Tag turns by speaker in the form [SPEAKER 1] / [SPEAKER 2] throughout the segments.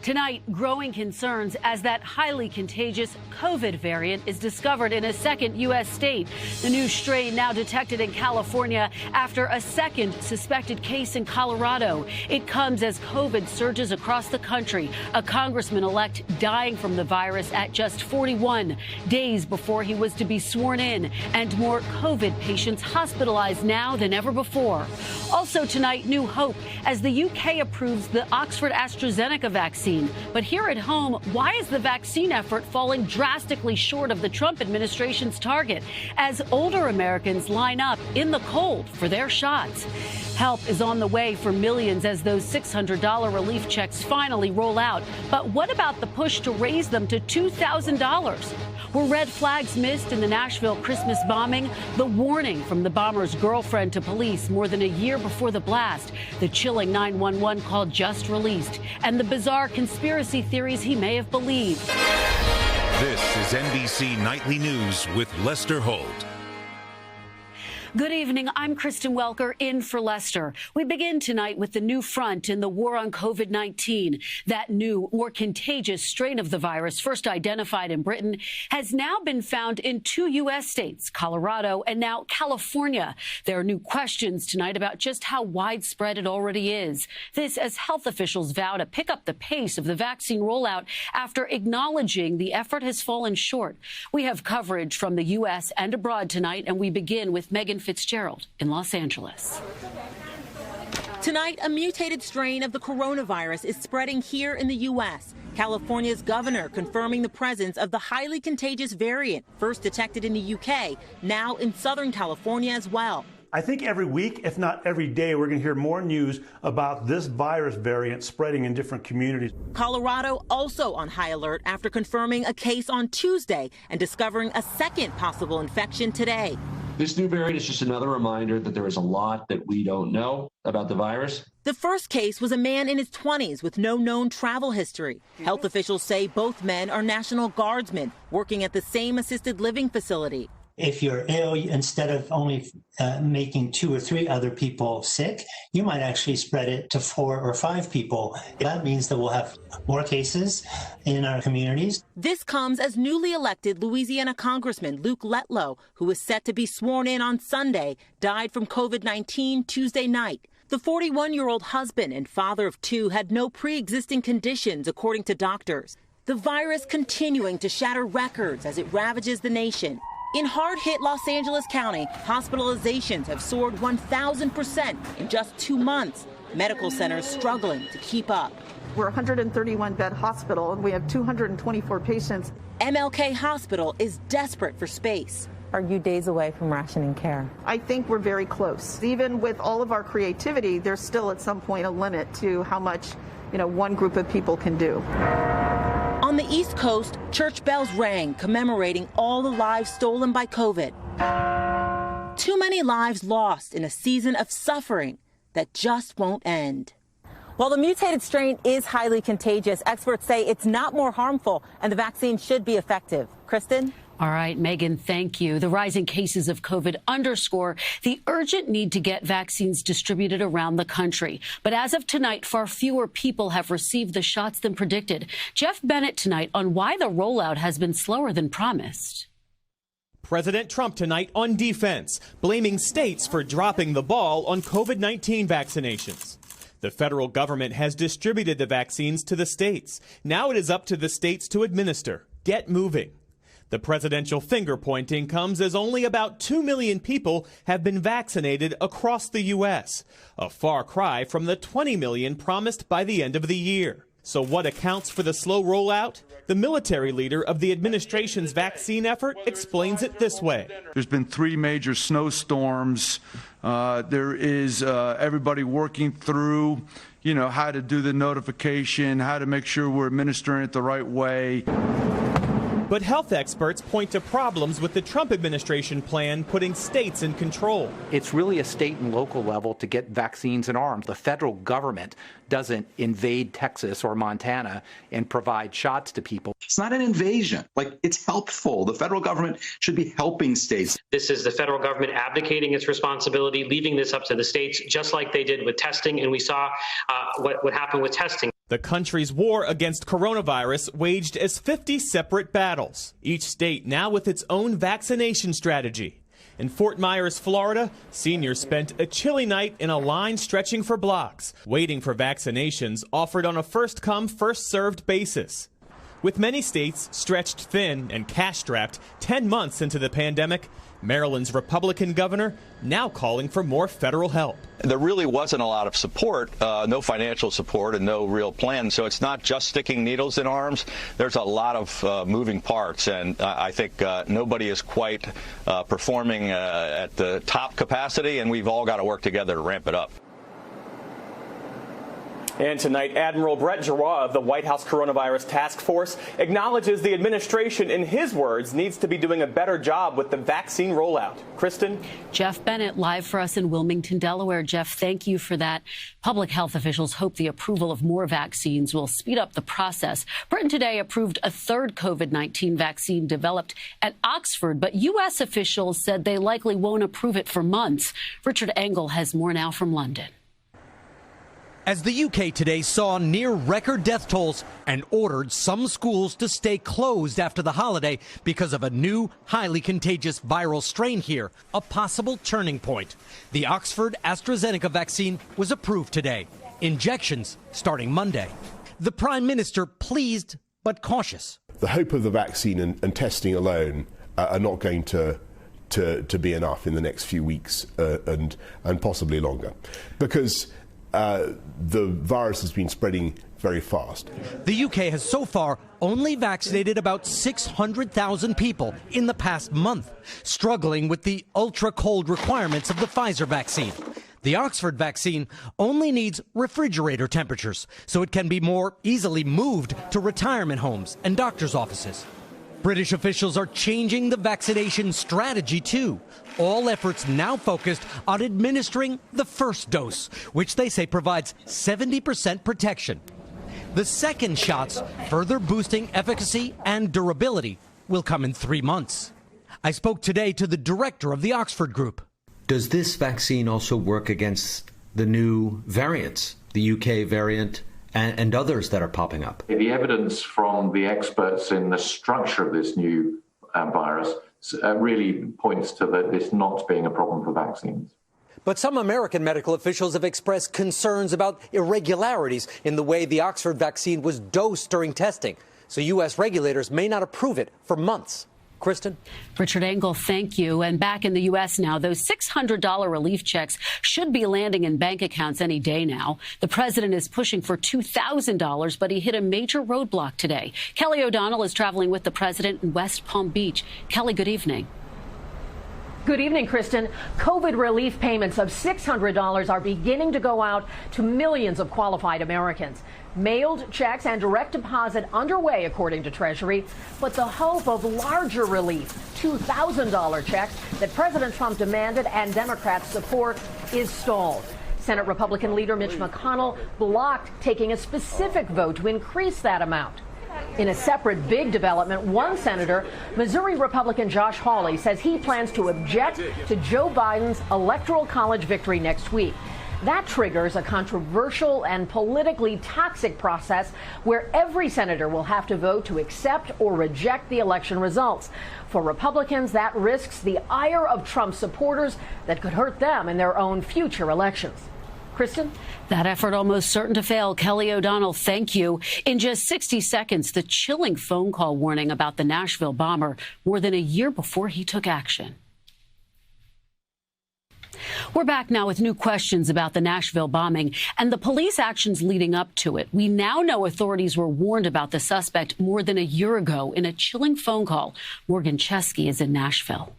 [SPEAKER 1] Tonight, growing concerns as that highly contagious COVID variant is discovered in a second U.S. state. The new strain now detected in California after a second suspected case in Colorado. It comes as COVID surges across the country. A congressman-elect dying from the virus at just 41 days before he was to be sworn in, and more COVID patients hospitalized now than ever before. Also tonight, new hope as the UK approves the Oxford-AstraZeneca vaccine. But here at home, why is the vaccine effort falling drastically short of the Trump administration's target as older Americans line up in the cold for their shots? Help is on the way for millions as those $600 relief checks finally roll out. But what about the push to raise them to $2,000? Were red flags missed in the Nashville Christmas bombing? The warning from the bomber's girlfriend to police more than a year before the blast. The chilling 911 call just released. And the bizarre conspiracy theories he may have believed.
[SPEAKER 2] This is NBC Nightly News with Lester Holt.
[SPEAKER 1] Good evening. I'm Kristen Welker in for Lester. We begin tonight with the new front in the war on COVID-19. That new, more contagious strain of the virus, first identified in Britain, has now been found in 2 U.S. states, Colorado and now California. There are new questions tonight about just how widespread it already is. This as health officials vow to pick up the pace of the vaccine rollout after acknowledging the effort has fallen short. We have coverage from the U.S. and abroad tonight, and we begin with Megan Fitzgerald in Los Angeles.
[SPEAKER 3] Tonight, a mutated strain of the coronavirus is spreading here in the U.S. California's governor confirming the presence of the highly contagious variant, first detected in the U.K., now in Southern California as well.
[SPEAKER 4] I think every week, if not every day, we're going to hear more news about this virus variant spreading in different communities.
[SPEAKER 3] Colorado also on high alert after confirming a case on Tuesday and discovering a second possible infection today.
[SPEAKER 5] This new variant is just another reminder that there is a lot that we don't know about the virus.
[SPEAKER 3] The first case was a man in his 20s with no known travel history. Health officials say both men are National Guardsmen working at the same assisted living facility.
[SPEAKER 6] If you're ill, instead of only making 2 or 3 other people sick, you might actually spread it to 4 or 5 people. That means that we'll have more cases in our communities.
[SPEAKER 3] This comes as newly elected Louisiana Congressman Luke Letlow, who was set to be sworn in on Sunday, died from COVID-19 Tuesday night. The 41-year-old husband and father of 2 had no pre-existing conditions, according to doctors. The virus continuing to shatter records as it ravages the nation. In hard-hit Los Angeles County, hospitalizations have soared 1,000% in just 2 months. Medical centers struggling to keep up.
[SPEAKER 7] We're a 131-bed hospital, and we have 224 patients.
[SPEAKER 3] MLK Hospital is desperate for space.
[SPEAKER 8] Are you days away from rationing care?
[SPEAKER 7] I think we're very close. Even with all of our creativity, there's still at some point a limit to how much, one group of people can do.
[SPEAKER 3] On the East Coast, church bells rang, commemorating all the lives stolen by COVID. Too many lives lost in a season of suffering that just won't end.
[SPEAKER 8] While the mutated strain is highly contagious, experts say it's not more harmful and the vaccine should be effective. Kristen?
[SPEAKER 1] All right, Megan, thank you. The rising cases of COVID underscore the urgent need to get vaccines distributed around the country. But as of tonight, far fewer people have received the shots than predicted. Jeff Bennett tonight on why the rollout has been slower than promised.
[SPEAKER 9] President Trump tonight on defense, blaming states for dropping the ball on COVID-19 vaccinations. The federal government has distributed the vaccines to the states. Now it is up to the states to administer. Get moving. The presidential finger-pointing comes as only about 2 million people have been vaccinated across the U.S., a far cry from the 20 million promised by the end of the year. So what accounts for the slow rollout? The military leader of the administration's vaccine effort explains it this way.
[SPEAKER 10] There's been 3 major snowstorms. There is everybody working through, how to do the notification, how to make sure we're administering it the right way.
[SPEAKER 9] But health experts point to problems with the Trump administration plan putting states in control.
[SPEAKER 11] It's really a state and local level to get vaccines and arms. The federal government doesn't invade Texas or Montana and provide shots to people.
[SPEAKER 12] It's not an invasion. It's helpful. The federal government should be helping states.
[SPEAKER 13] This is the federal government abdicating its responsibility, leaving this up to the states, just like they did with testing. And we saw what happened with testing.
[SPEAKER 9] The country's war against coronavirus waged as 50 separate battles, each state now with its own vaccination strategy. In Fort Myers, Florida, seniors spent a chilly night in a line stretching for blocks, waiting for vaccinations offered on a first-come, first-served basis. With many states stretched thin and cash-strapped 10 months into the pandemic, Maryland's Republican governor now calling for more federal help.
[SPEAKER 14] There really wasn't a lot of support, no financial support and no real plan. So it's not just sticking needles in arms. There's a lot of moving parts, and I think nobody is quite performing at the top capacity, and we've all got to work together to ramp it up.
[SPEAKER 9] And tonight, Admiral Brett Giroir of the White House Coronavirus Task Force acknowledges the administration, in his words, needs to be doing a better job with the vaccine rollout. Kristen?
[SPEAKER 1] Jeff Bennett live for us in Wilmington, Delaware. Jeff, thank you for that. Public health officials hope the approval of more vaccines will speed up the process. Britain today approved a third COVID-19 vaccine developed at Oxford, but U.S. officials said they likely won't approve it for months. Richard Engel has more now from London.
[SPEAKER 15] As the UK today saw near record death tolls and ordered some schools to stay closed after the holiday because of a new, highly contagious viral strain here, a possible turning point. The Oxford AstraZeneca vaccine was approved today. Injections starting Monday. The Prime Minister pleased but cautious.
[SPEAKER 16] The hope of the vaccine and testing alone are not going to be enough in the next few weeks and possibly longer, because the virus has been spreading very fast.
[SPEAKER 15] The UK has so far only vaccinated about 600,000 people in the past month, struggling with the ultra-cold requirements of the Pfizer vaccine. The Oxford vaccine only needs refrigerator temperatures, so it can be more easily moved to retirement homes and doctors' offices. British officials are changing the vaccination strategy, too. All efforts now focused on administering the first dose, which they say provides 70% protection. The second shots, further boosting efficacy and durability, will come in 3 months. I spoke today to the director of the Oxford Group.
[SPEAKER 17] Does this vaccine also work against the new variants, the UK variant, and others that are popping up?
[SPEAKER 18] The evidence from the experts in the structure of this new virus really points to this not being a problem for vaccines.
[SPEAKER 15] But some American medical officials have expressed concerns about irregularities in the way the Oxford vaccine was dosed during testing. So U.S. regulators may not approve it for months. Kristen?
[SPEAKER 1] Richard Engel, thank you. And back in the U.S. now, those $600 relief checks should be landing in bank accounts any day now. The president is pushing for $2,000, but he hit a major roadblock today. Kelly O'Donnell is traveling with the president in West Palm Beach. Kelly, good evening.
[SPEAKER 19] Good evening, Kristen. COVID relief payments of $600 are beginning to go out to millions of qualified Americans. Mailed checks and direct deposit underway, according to Treasury. But the hope of larger relief, $2,000 checks that President Trump demanded and Democrats support, is stalled. Senate Republican leader Mitch McConnell blocked taking a specific vote to increase that amount. In a separate big development, one senator, Missouri Republican Josh Hawley, says he plans to object to Joe Biden's Electoral College victory next week. That triggers a controversial and politically toxic process where every senator will have to vote to accept or reject the election results. For Republicans, that risks the ire of Trump supporters that could hurt them in their own future elections. Kristen?
[SPEAKER 1] That effort almost certain to fail. Kelly O'Donnell, thank you. In just 60 seconds, the chilling phone call warning about the Nashville bomber more than a year before he took action. We're back now with new questions about the Nashville bombing and the police actions leading up to it. We now know authorities were warned about the suspect more than a year ago in a chilling phone call. Morgan Chesky is in Nashville.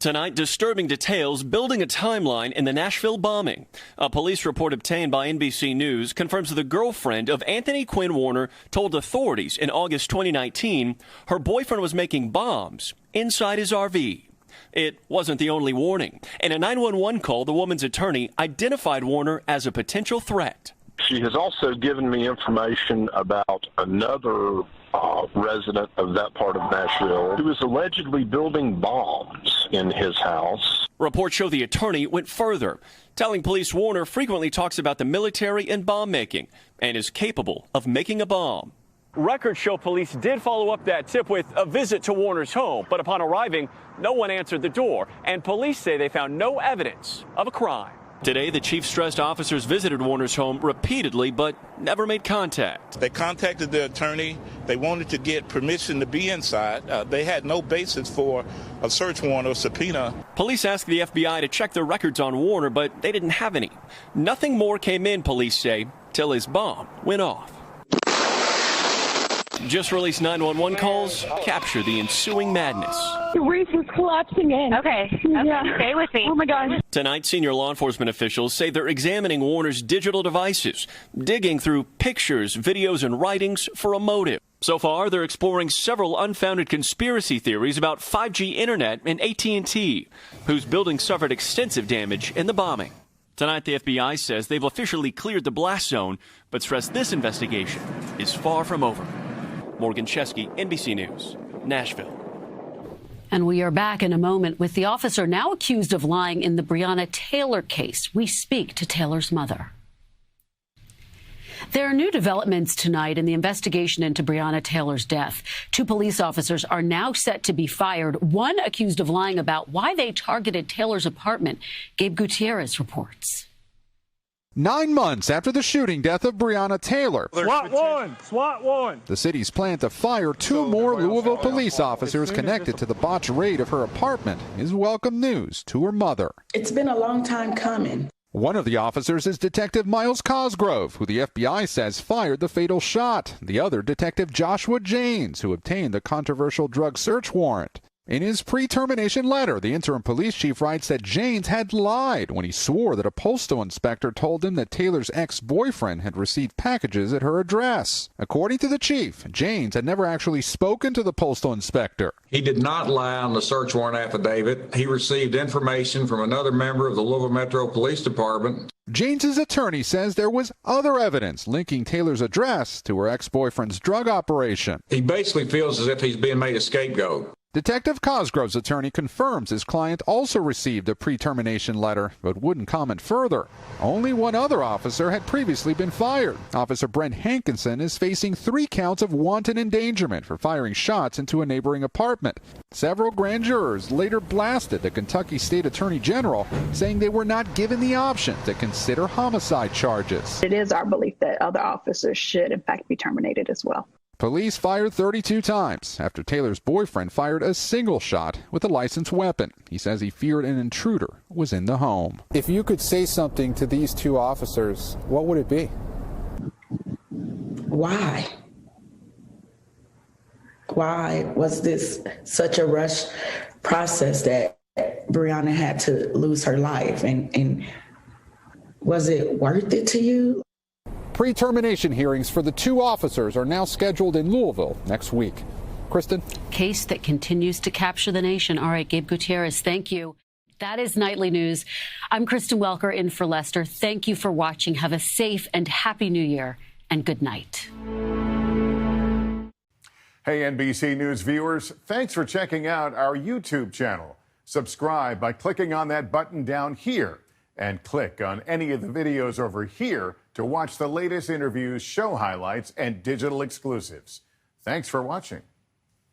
[SPEAKER 20] Tonight, disturbing details building a timeline in the Nashville bombing. A police report obtained by NBC News confirms the girlfriend of Anthony Quinn Warner told authorities in August 2019 her boyfriend was making bombs inside his RV. It wasn't the only warning. In a 911 call, the woman's attorney identified Warner as a potential threat.
[SPEAKER 21] She has also given me information about another resident of that part of Nashville who is allegedly building bombs in his house.
[SPEAKER 20] Reports show the attorney went further, telling police Warner frequently talks about the military and bomb making and is capable of making a bomb. Records show police did follow up that tip with a visit to Warner's home, but upon arriving, no one answered the door, and police say they found no evidence of a crime. Today, the chief stressed officers visited Warner's home repeatedly, but never made contact.
[SPEAKER 2] They contacted the attorney. They wanted to get permission to be inside. They had no basis for a search warrant or subpoena.
[SPEAKER 20] Police asked the FBI to check the records on Warner, but they didn't have any. Nothing more came in, police say, till his bomb went off. Just released 911 calls capture the ensuing madness.
[SPEAKER 22] The roof was collapsing in. Okay. Yeah. Stay with me. Oh, my God.
[SPEAKER 20] Tonight, senior law enforcement officials say they're examining Warner's digital devices, digging through pictures, videos, and writings for a motive. So far, they're exploring several unfounded conspiracy theories about 5G internet and AT&T, whose building suffered extensive damage in the bombing. Tonight, the FBI says they've officially cleared the blast zone, but stressed this investigation is far from over. Morgan Chesky, NBC News, Nashville.
[SPEAKER 1] And we are back in a moment with the officer now accused of lying in the Breonna Taylor case. We speak to Taylor's mother. There are new developments tonight in the investigation into Breonna Taylor's death. 2 police officers are now set to be fired, one accused of lying about why they targeted Taylor's apartment. Gabe Gutierrez reports.
[SPEAKER 23] 9 months after the shooting death of Breonna Taylor,
[SPEAKER 24] SWAT one.
[SPEAKER 23] The city's plan to fire 2 more Louisville police officers connected to the botched raid of her apartment is welcome news to her mother.
[SPEAKER 25] It's been a long time coming.
[SPEAKER 23] One of the officers is Detective Miles Cosgrove, who the FBI says fired the fatal shot. The other, Detective Joshua Janes, who obtained the controversial drug search warrant. In his pre-termination letter, the interim police chief writes that Janes had lied when he swore that a postal inspector told him that Taylor's ex-boyfriend had received packages at her address. According to the chief, Janes had never actually spoken to the postal inspector.
[SPEAKER 26] He did not lie on the search warrant affidavit. He received information from another member of the Louisville Metro Police Department.
[SPEAKER 23] Janes's attorney says there was other evidence linking Taylor's address to her ex-boyfriend's drug operation.
[SPEAKER 26] He basically feels as if he's being made a scapegoat.
[SPEAKER 23] Detective Cosgrove's attorney confirms his client also received a pre-termination letter, but wouldn't comment further. Only one other officer had previously been fired. Officer Brent Hankinson is facing 3 counts of wanton endangerment for firing shots into a neighboring apartment. Several grand jurors later blasted the Kentucky State Attorney General, saying they were not given the option to consider homicide charges.
[SPEAKER 27] It is our belief that other officers should, in fact, be terminated as well.
[SPEAKER 23] Police fired 32 times after Taylor's boyfriend fired a single shot with a licensed weapon. He says he feared an intruder was in the home.
[SPEAKER 28] If you could say something to these 2 officers, what would it be?
[SPEAKER 25] Why? Why was this such a rush process that Breonna had to lose her life? And was it worth it to you?
[SPEAKER 28] Pre-termination hearings for the 2 officers are now scheduled in Louisville next week. Kristen?
[SPEAKER 1] Case that continues to capture the nation. All right, Gabe Gutierrez, thank you. That is Nightly News. I'm Kristen Welker in for Lester. Thank you for watching. Have a safe and happy New Year, and good night.
[SPEAKER 29] Hey, NBC News viewers, thanks for checking out our YouTube channel. Subscribe by clicking on that button down here and click on any of the videos over here to watch the latest interviews, show highlights, and digital exclusives. Thanks for watching.